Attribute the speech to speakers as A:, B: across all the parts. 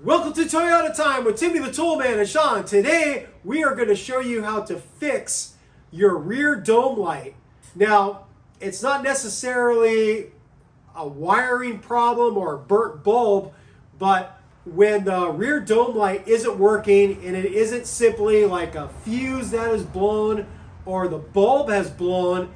A: Welcome to Toyota Time with Timmy the Toolman and Sean. Today we are going to show you how to fix your rear dome light. Now, it's not necessarily a wiring problem or a burnt bulb, but when the rear dome light isn't working and it isn't simply like a fuse that is blown or the bulb has blown,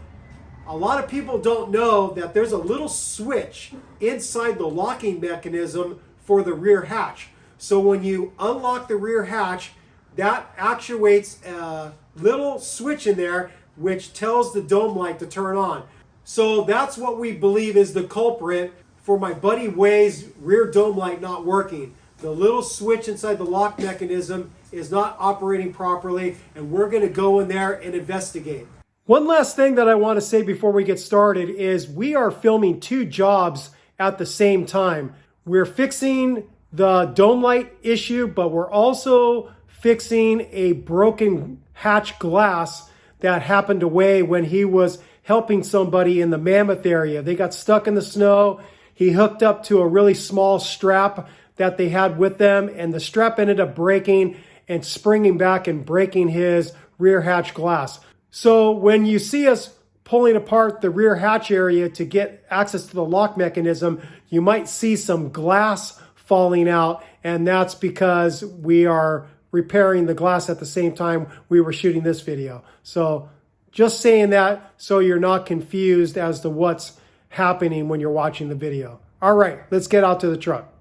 A: a lot of people don't know that there's a little switch inside the locking mechanism for the rear hatch. So when you unlock the rear hatch, that actuates a little switch in there which tells the dome light to turn on. So that's what we believe is the culprit for my buddy Way's rear dome light not working. The little switch inside the lock mechanism is not operating properly, and we're going to go in there and investigate. One last thing that I want to say before we get started is we are filming two jobs at the same time. We're fixing the dome light issue, but we're also fixing a broken hatch glass that happened away when he was helping somebody in the Mammoth area. They got stuck in the snow. He hooked up to a really small strap that they had with them, and the strap ended up breaking and springing back and breaking his rear hatch glass. So when you see us pulling apart the rear hatch area to get access to the lock mechanism, you might see some glass falling out, and that's because we are repairing the glass at the same time we were shooting this video. So just saying that so you're not confused as to what's happening when you're watching the video. All right, let's get out to the truck.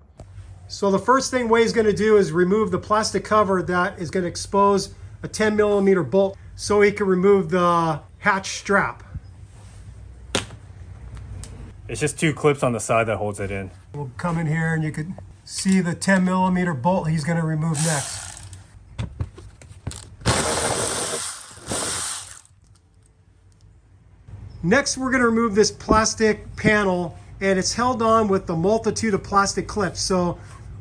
A: So the first thing Way's going to do is remove the plastic cover that is going to expose a 10mm bolt so he can remove the hatch strap.
B: It's just two clips on the side that holds it in.
A: We'll come in here and you can see the 10mm bolt he's going to remove next. Next, we're going to remove this plastic panel, and it's held on with the multitude of plastic clips. So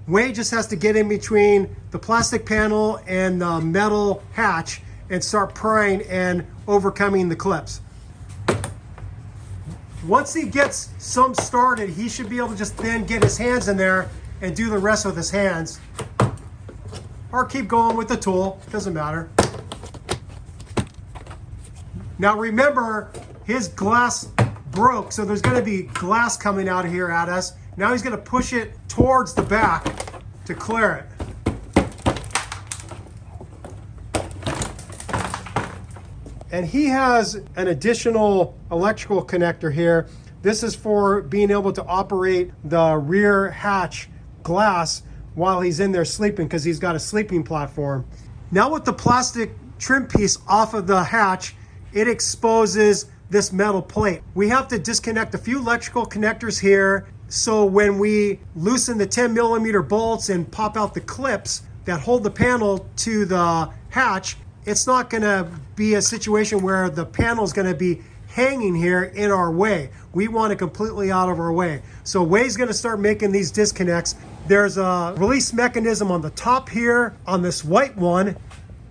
A: Wade just has to get in between the plastic panel and the metal hatch and start prying and overcoming the clips. Once he gets some started, he should be able to just then get his hands in there and do the rest with his hands. Or keep going with the tool, doesn't matter. Now remember, his glass broke, so there's gonna be glass coming out of here at us. Now he's gonna push it towards the back to clear it. And he has an additional electrical connector here. This is for being able to operate the rear hatch glass while he's in there sleeping, because he's got a sleeping platform. Now with the plastic trim piece off of the hatch, it exposes this metal plate. We have to disconnect a few electrical connectors here, so when we loosen the 10mm bolts and pop out the clips that hold the panel to the hatch, it's not gonna be a situation where the panel is gonna be hanging here in our way. We want it completely out of our way. So Way's gonna start making these disconnects. There's a release mechanism on the top here on this white one.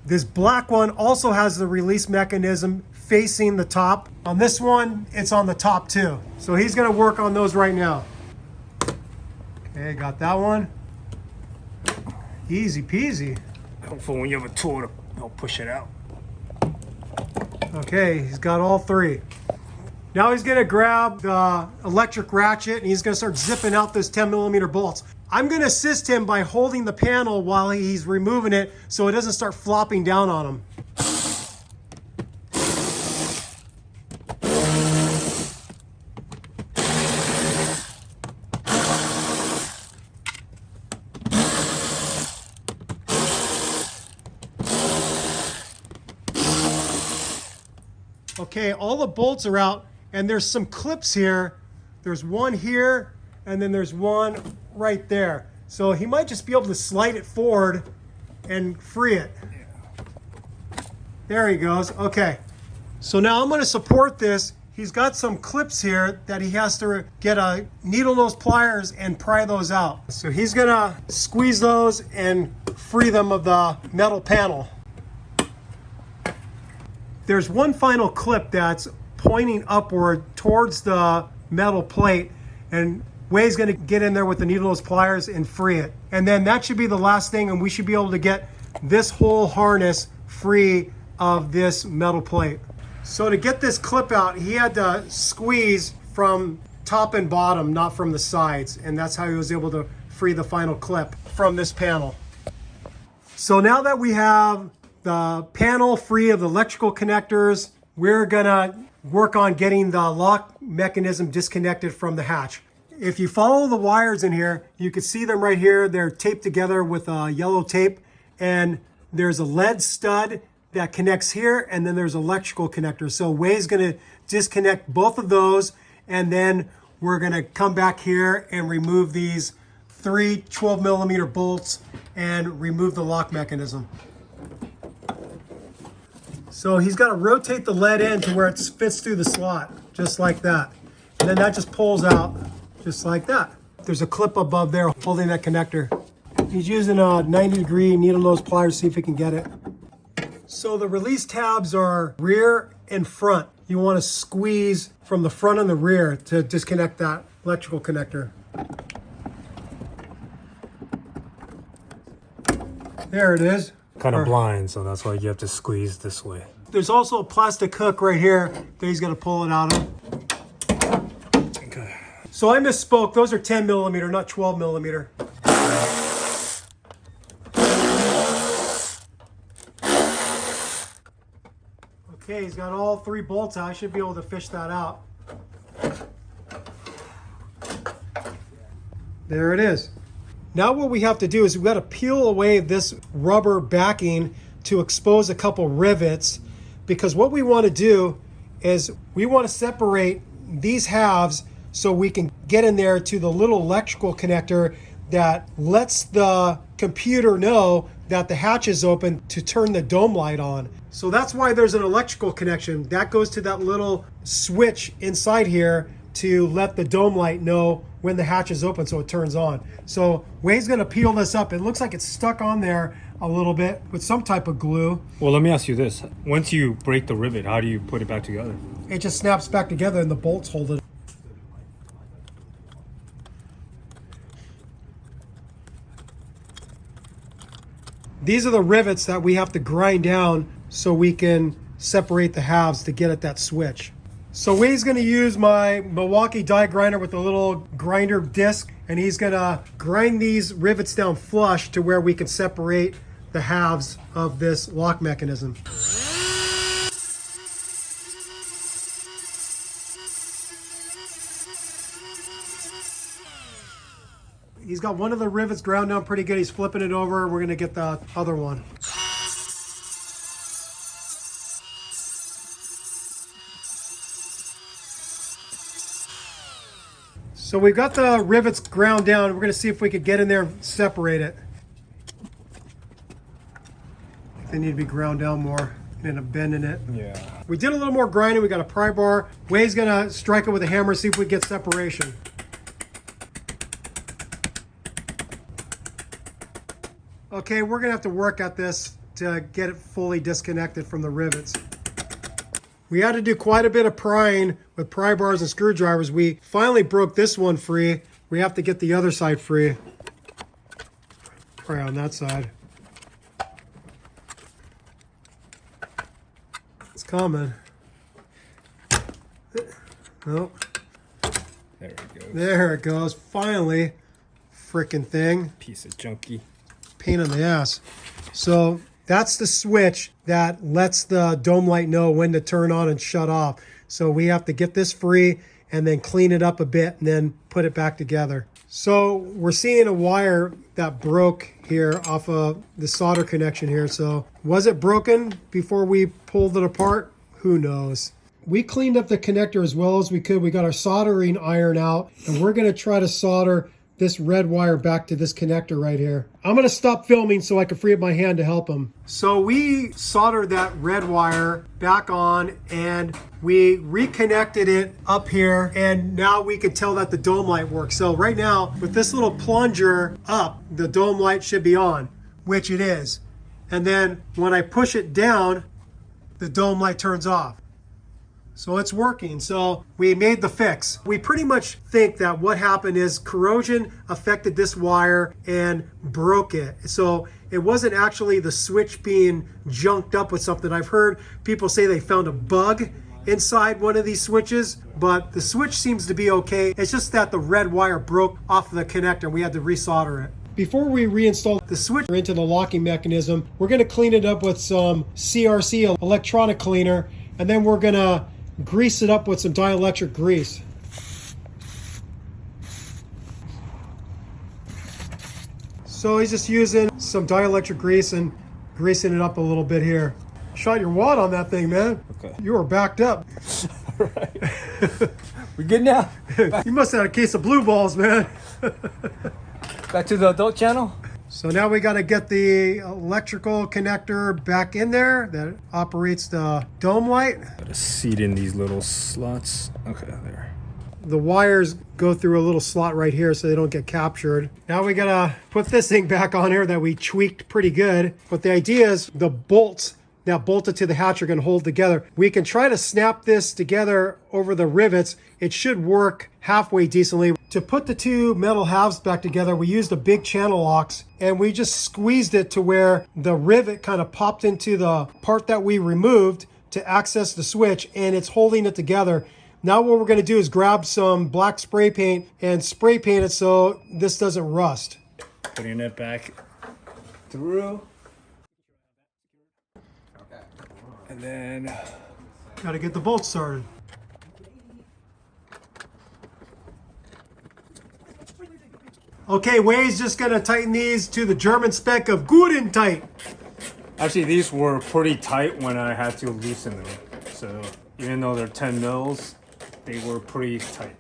A: This black one also has the release mechanism facing the top. On this one, it's on the top too. So he's gonna work on those right now. Okay, got that one. Easy peasy.
B: Hopefully when you have a tool to help push it out.
A: Okay, he's got all three. Now he's gonna grab the electric ratchet and he's gonna start zipping out those 10mm bolts. I'm gonna assist him by holding the panel while he's removing it so it doesn't start flopping down on him. Okay, all the bolts are out, and there's some clips here. There's one here, and then there's one right there. So he might just be able to slide it forward and free it. There he goes. Okay. So now I'm going to support this. He's got some clips here that he has to get a needle nose pliers and pry those out. So he's going to squeeze those and free them of the metal panel. There's one final clip that's pointing upward towards the metal plate, and Way's gonna get in there with the needle nose pliers and free it. And then that should be the last thing, and we should be able to get this whole harness free of this metal plate. So to get this clip out, he had to squeeze from top and bottom, not from the sides. And that's how he was able to free the final clip from this panel. So now that we have the panel free of the electrical connectors, we're gonna work on getting the lock mechanism disconnected from the hatch. If you follow the wires in here, you can see them right here. They're taped together with yellow tape, and there's a lead stud that connects here, and then there's electrical connectors. So Way's gonna disconnect both of those, and then we're gonna come back here and remove these 3 12mm bolts and remove the lock mechanism. So he's got to rotate the lead in to where it fits through the slot, just like that. And then that just pulls out, just like that. There's a clip above there holding that connector. He's using a 90-degree needle nose pliers, see if he can get it. So the release tabs are rear and front. You want to squeeze from the front and the rear to disconnect that electrical connector. There it is.
B: Kind of blind, so that's why you have to squeeze this way.
A: There's also a plastic hook right here that he's going to pull it out of.
B: Okay.
A: So I misspoke. Those are 10mm, not 12mm. Okay, he's got all 3 bolts out. I should be able to fish that out. There it is. Now what we have to do is we've got to peel away this rubber backing to expose a couple rivets, because what we want to do is we want to separate these halves so we can get in there to the little electrical connector that lets the computer know that the hatch is open to turn the dome light on. So that's why there's an electrical connection. That goes to that little switch inside here to let the dome light know when the hatch is open so it turns on. So Way's gonna peel this up. It looks like it's stuck on there a little bit with some type of glue.
B: Well, let me ask you this. Once you break the rivet, how do you put it back together?
A: It just snaps back together and the bolts hold it. These are the rivets that we have to grind down so we can separate the halves to get at that switch. So Way's gonna use my Milwaukee die grinder with a little grinder disc, and he's gonna grind these rivets down flush to where we can separate the halves of this lock mechanism. He's got one of the rivets ground down pretty good. He's flipping it over. We're gonna get the other one. So we've got the rivets ground down. We're gonna see if we could get in there and separate it. They need to be ground down more. End up bending it.
B: Yeah.
A: We did a little more grinding. We got a pry bar. Way's gonna strike it with a hammer, see if we get separation. Okay, we're gonna have to work at this to get it fully disconnected from the rivets. We had to do quite a bit of prying with pry bars and screwdrivers. We finally broke this one free. We have to get the other side free. Pry on that side. It's coming. Oh.
B: There it goes.
A: There it goes. Finally. Frickin' thing.
B: Piece of junky.
A: Pain in the ass. So that's the switch that lets the dome light know when to turn on and shut off. So we have to get this free and then clean it up a bit and then put it back together. So we're seeing a wire that broke here off of the solder connection here. So was it broken before we pulled it apart? Who knows? We cleaned up the connector as well as we could. We got our soldering iron out, and we're gonna try to solder this red wire back to this connector right here. I'm gonna stop filming so I can free up my hand to help him. So we soldered that red wire back on and we reconnected it up here, and now we can tell that the dome light works. So right now with this little plunger up, the dome light should be on, which it is. And then when I push it down, the dome light turns off. So it's working. So we made the fix. We pretty much think that what happened is corrosion affected this wire and broke it. So it wasn't actually the switch being junked up with something. I've heard people say they found a bug inside one of these switches, but the switch seems to be okay. It's just that the red wire broke off of the connector. We had to resolder it. Before we reinstall the switch into the locking mechanism, we're going to clean it up with some CRC electronic cleaner, and then we're going to grease it up with some dielectric grease. So he's just using some dielectric grease and greasing it up a little bit here. Shot your wad on that thing, man.
B: Okay.
A: You were backed up.
B: All right. We good now?
A: You must have had a case of blue balls, man.
B: Back to the adult channel?
A: So now we got to get the electrical connector back in there that operates the dome light.
B: Gotta seat in these little slots. Okay, there.
A: The wires go through a little slot right here so they don't get captured. Now we got to put this thing back on here that we tweaked pretty good. But the idea is the bolts now bolted to the hatch are going to hold together. We can try to snap this together over the rivets. It should work halfway decently. To put the two metal halves back together, we used a big channel locks and we just squeezed it to where the rivet kind of popped into the part that we removed to access the switch, and it's holding it together. Now what we're going to do is grab some black spray paint and spray paint it so this doesn't rust.
B: Putting it back through. And then
A: Got to get the bolts started. Okay, Wade's just going to tighten these to the German spec of good and tight.
B: actually these were pretty tight when I had to loosen them. So even though they're 10 mils, they were pretty tight.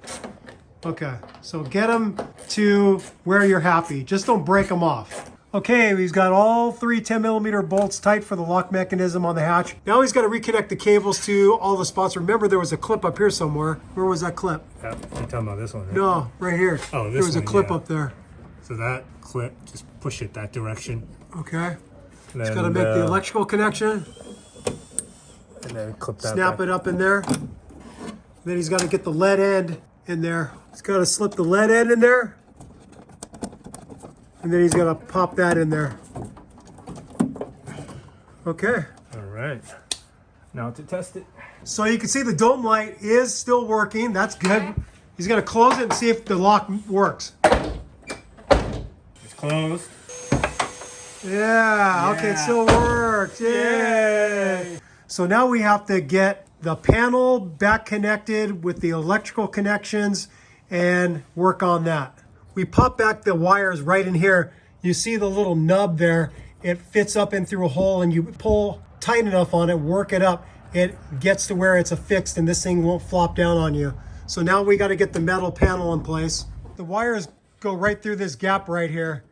A: Okay, so get them to where you're happy. Just don't break them off. Okay, he's got all three 10mm bolts tight for the lock mechanism on the hatch. Now he's got to reconnect the cables to all the spots. Remember, there was a clip up here somewhere. Where was that clip?
B: Yeah, you're talking about this one, right?
A: No, right here.
B: Oh, this
A: There was a
B: one,
A: clip
B: yeah.
A: up there.
B: So that clip, just push it that direction.
A: Okay.
B: And
A: He's got to make the electrical connection.
B: And then clip that
A: Snap
B: back.
A: it up in there. Then he's got to get the lead end in there. He's got to slip the lead end in there. And then he's got to pop that in there. Okay.
B: All right. Now to test it.
A: So you can see the dome light is still working. That's good. He's going to close it and see if the lock works.
B: It's closed.
A: Yeah, okay, it still works. Yay! So now we have to get the panel back connected with the electrical connections and work on that. We pop back the wires right in here. You see the little nub there. It fits up in through a hole, and you pull tight enough on it, work it up. It gets to where it's affixed and this thing won't flop down on you. So now we got to get the metal panel in place. The wires go right through this gap right here.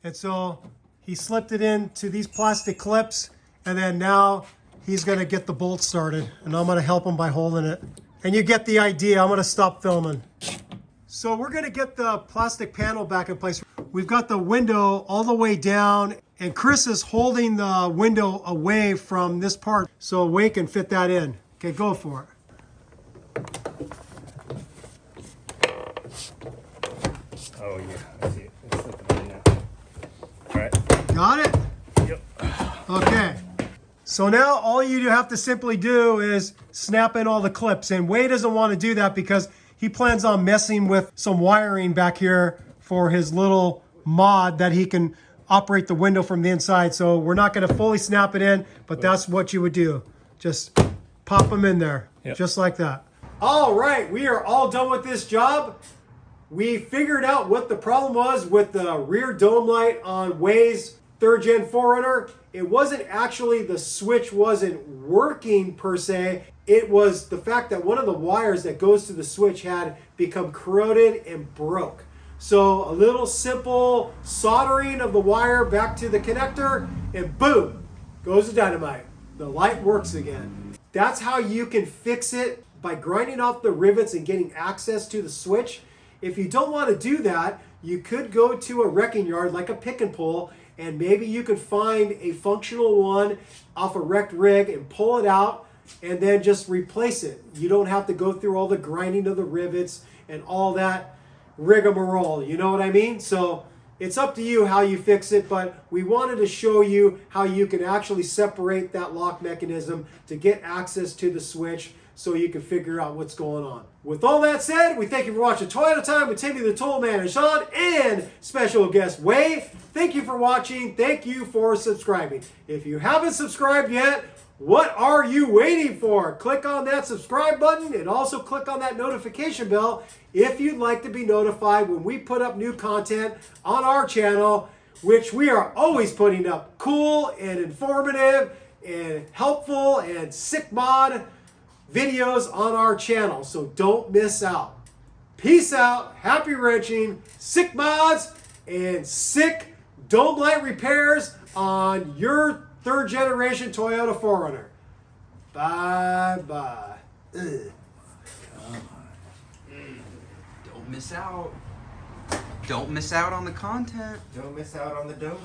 A: And so he slipped it into these plastic clips, and then now he's going to get the bolt started, and I'm going to help him by holding it. And you get the idea. I'm going to stop filming. So we're going to get the plastic panel back in place. We've got the window all the way down, and Chris is holding the window away from this part so Wade can fit that in. Okay, go for it.
B: Oh yeah, I see it. It's slipping in now. All right.
A: Got it?
B: Yep.
A: Okay. So now all you have to simply do is snap in all the clips. And Wade doesn't want to do that because he plans on messing with some wiring back here for his little mod that he can operate the window from the inside. So we're not going to fully snap it in, but that's what you would do. Just pop them in there, just like that. All right, we are all done with this job. We figured out what the problem was with the rear dome light on Wade's 3rd Gen 4runner. It wasn't actually the switch wasn't working per se. It was the fact that one of the wires that goes to the switch had become corroded and broke. So a little simple soldering of the wire back to the connector, and boom, goes the dynamite. The light works again. That's how you can fix it, by grinding off the rivets and getting access to the switch. If you don't want to do that, you could go to a wrecking yard like a pick and pull, and maybe you could find a functional one off a wrecked rig and pull it out, and then just replace it. You don't have to go through all the grinding of the rivets and all that rigmarole. You know what I mean? So it's up to you how you fix it, but we wanted to show you how you can actually separate that lock mechanism to get access to the switch so you can figure out what's going on. With all that said, we thank you for watching Toyota Time with Timmy the Toolman and Sean and special guest Wade. Thank you for watching. Thank you for subscribing. If you haven't subscribed yet, what are you waiting for? Click on that subscribe button and also click on that notification bell if you'd like to be notified when we put up new content on our channel, which we are always putting up cool and informative and helpful and sick mod videos on our channel. So don't miss out. Peace out, happy wrenching, sick mods, and sick dome light repairs on your 3rd generation Toyota 4runner. Bye-bye.
C: Don't miss out. Don't miss out on the content.
D: Don't miss out on the dome.